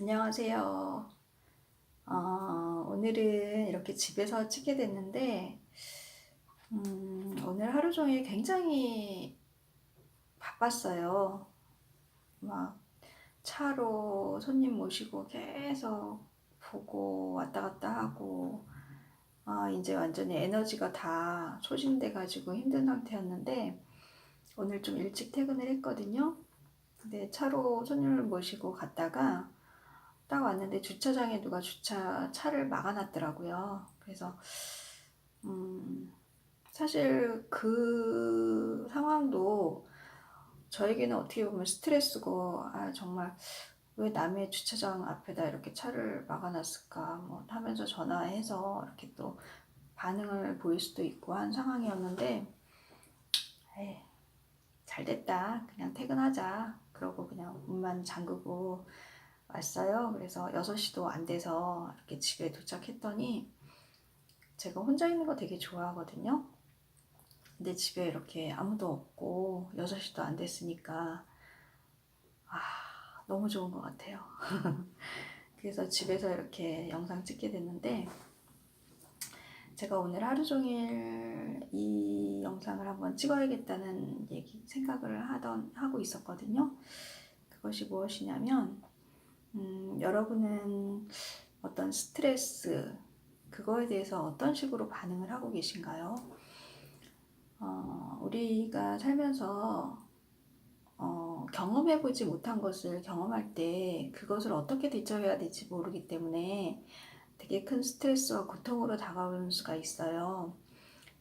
안녕하세요. 오늘은 이렇게 집에서 찍게 됐는데, 오늘 하루 종일 굉장히 바빴어요. 막 차로 손님 모시고 계속 보고 왔다 갔다 하고, 이제 완전히 에너지가 다 소진돼가지고 힘든 상태였는데, 오늘 좀 일찍 퇴근을 했거든요. 근데 차로 손님을 모시고 갔다가, 딱 왔는데 주차장에 누가 차를 막아놨더라고요. 그래서 사실 그 상황도 저에게는 어떻게 보면 스트레스고, 정말 왜 남의 주차장 앞에다 이렇게 차를 막아놨을까 뭐 하면서 전화해서 이렇게 또 반응을 보일 수도 있고 한 상황이었는데, 에이, 잘 됐다, 그냥 퇴근하자 그러고 그냥 문만 잠그고 왔어요. 그래서 6시도 안 돼서 이렇게 집에 도착했더니, 제가 혼자 있는 거 되게 좋아하거든요. 근데 집에 이렇게 아무도 없고 6시도 안 됐으니까 너무 좋은 것 같아요. 그래서 집에서 이렇게 영상 찍게 됐는데, 제가 오늘 하루 종일 이 영상을 한번 찍어야겠다는 생각을 하고 있었거든요. 그것이 무엇이냐면, 여러분은 어떤 스트레스, 그거에 대해서 어떤 식으로 반응을 하고 계신가요? 우리가 살면서 경험해보지 못한 것을 경험할 때 그것을 어떻게 대처해야 될지 모르기 때문에 되게 큰 스트레스와 고통으로 다가오는 수가 있어요.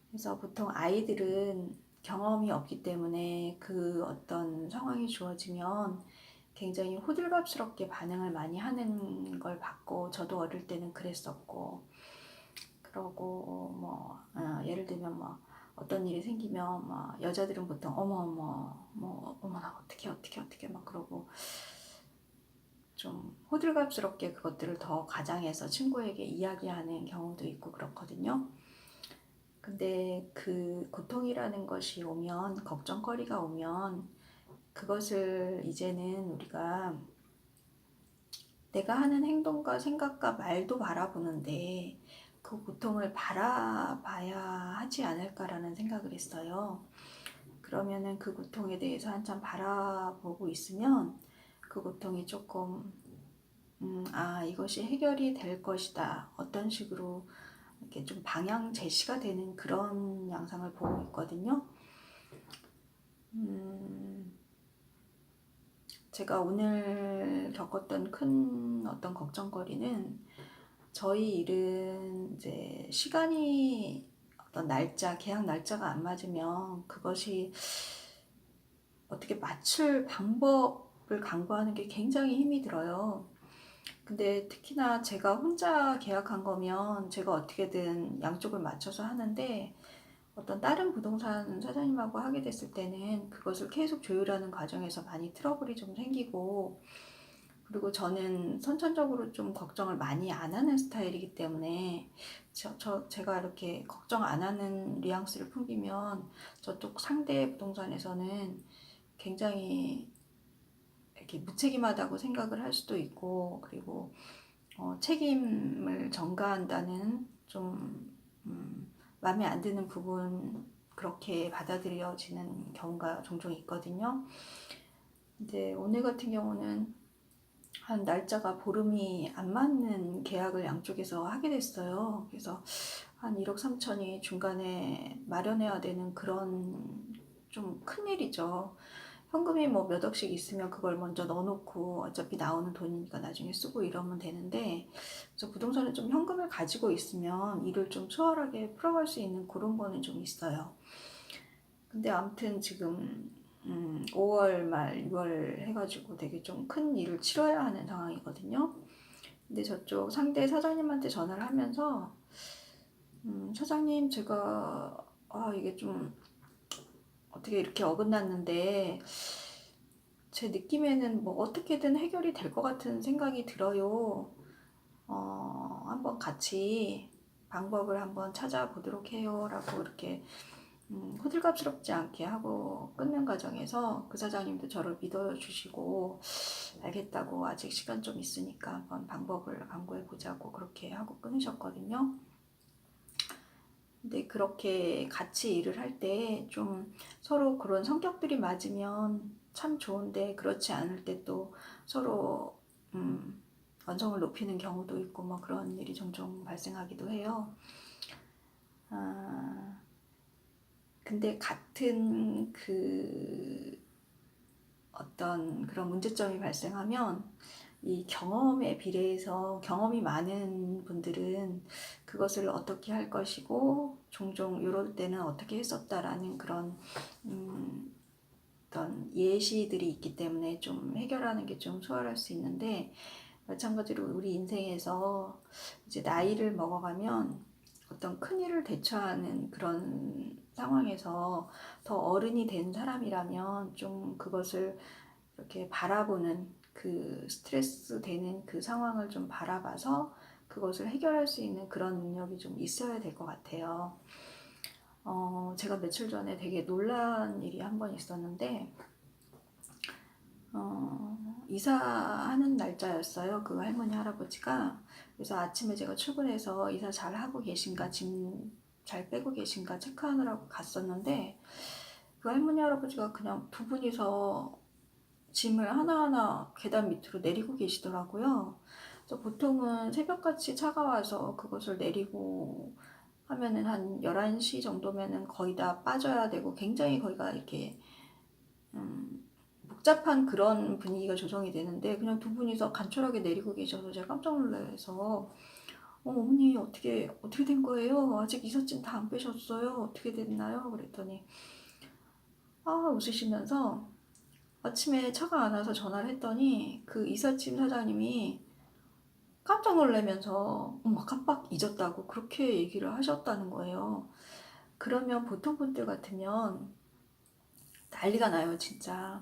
그래서 보통 아이들은 경험이 없기 때문에 그 어떤 상황이 주어지면 굉장히 호들갑스럽게 반응을 많이 하는 걸 봤고, 저도 어릴 때는 그랬었고, 그러고 예를 들면 어떤 일이 생기면 여자들은 보통 어머 뭐 어머나 어떻게 막 그러고 좀 호들갑스럽게 그것들을 더 가장해서 친구에게 이야기하는 경우도 있고 그렇거든요. 근데 그 고통이라는 것이 오면, 걱정거리가 오면, 그것을 이제는 우리가 내가 하는 행동과 생각과 말도 바라보는데 그 고통을 바라봐야 하지 않을까라는 생각을 했어요. 그러면은 그 고통에 대해서 한참 바라보고 있으면 그 고통이 조금 이것이 해결이 될 것이다, 어떤 식으로 이렇게 좀 방향 제시가 되는 그런 양상을 보고 있거든요. 제가 오늘 겪었던 큰 어떤 걱정거리는, 저희 일은 이제 시간이 어떤 계약 날짜가 안 맞으면 그것이 어떻게 맞출 방법을 강구하는 게 굉장히 힘이 들어요. 근데 특히나 제가 혼자 계약한 거면 제가 어떻게든 양쪽을 맞춰서 하는데, 어떤 다른 부동산 사장님하고 하게 됐을 때는 그것을 계속 조율하는 과정에서 많이 트러블이 좀 생기고, 그리고 저는 선천적으로 좀 걱정을 많이 안 하는 스타일이기 때문에 제가 이렇게 걱정 안 하는 뉘앙스를 풍기면 저쪽 상대 부동산에서는 굉장히 이렇게 무책임하다고 생각을 할 수도 있고, 그리고 책임을 전가한다는 좀 마음에 안 드는 부분, 그렇게 받아들여지는 경우가 종종 있거든요. 근데 오늘 같은 경우는 한 날짜가 보름이 안 맞는 계약을 양쪽에서 하게 됐어요. 그래서 한 1억 3천이 중간에 마련해야 되는 그런 좀 큰일이죠. 현금이 뭐 몇 억씩 있으면 그걸 먼저 넣어놓고 어차피 나오는 돈이니까 나중에 쓰고 이러면 되는데, 그래서 부동산은 좀 현금을 가지고 있으면 일을 좀 수월하게 풀어갈 수 있는 그런 거는 좀 있어요. 근데 아무튼 지금 5월 말 6월 해가지고 되게 좀 큰 일을 치러야 하는 상황이거든요. 근데 저쪽 상대 사장님한테 전화를 하면서, 사장님, 제가 이게 좀 어떻게 이렇게 어긋났는데 제 느낌에는 뭐 어떻게든 해결이 될 것 같은 생각이 들어요. 한번 같이 방법을 한번 찾아보도록 해요 라고 이렇게 호들갑스럽지 않게 하고 끊는 과정에서 그 사장님도 저를 믿어주시고 알겠다고 아직 시간 좀 있으니까 한번 방법을 강구해 보자고 그렇게 하고 끊으셨거든요. 근데 그렇게 같이 일을 할 때 좀 서로 그런 성격들이 맞으면 참 좋은데 그렇지 않을 때 또 서로 완성을 높이는 경우도 있고 뭐 그런 일이 종종 발생하기도 해요. 아, 근데 같은 그 어떤 그런 문제점이 발생하면 이 경험에 비례해서 경험이 많은 분들은 그것을 어떻게 할 것이고 종종 이럴 때는 어떻게 했었다라는 그런 어떤 예시들이 있기 때문에 좀 해결하는 게 좀 수월할 수 있는데 마찬가지로 우리 인생에서 이제 나이를 먹어가면 어떤 큰 일을 대처하는 그런 상황에서 더 어른이 된 사람이라면 좀 그것을 이렇게 바라보는 그 스트레스 되는 그 상황을 좀 바라봐서 그것을 해결할 수 있는 그런 능력이 좀 있어야 될 것 같아요. 제가 며칠 전에 되게 놀란 일이 한 번 있었는데, 이사하는 날짜였어요. 그 할머니 할아버지가. 그래서 아침에 제가 출근해서 이사 잘 하고 계신가, 짐 잘 빼고 계신가 체크하느라고 갔었는데, 그 할머니 할아버지가 그냥 두 분이서 짐을 하나하나 계단 밑으로 내리고 계시더라고요. 그래서 보통은 새벽같이 차가 와서 그것을 내리고 하면은 한 11시 정도면은 거의 다 빠져야 되고 굉장히 거기가 이렇게 복잡한 그런 분위기가 조성이 되는데 그냥 두 분이서 간촐하게 내리고 계셔서 제가 깜짝 놀라서 어머니 어떻게 된 거예요? 아직 이삿짐 다 안 빼셨어요? 어떻게 됐나요? 그랬더니 웃으시면서 아침에 차가 안 와서 전화를 했더니 그 이삿짐 사장님이 깜짝 놀라면서 엄마 깜빡 잊었다고 그렇게 얘기를 하셨다는 거예요. 그러면 보통 분들 같으면 난리가 나요, 진짜.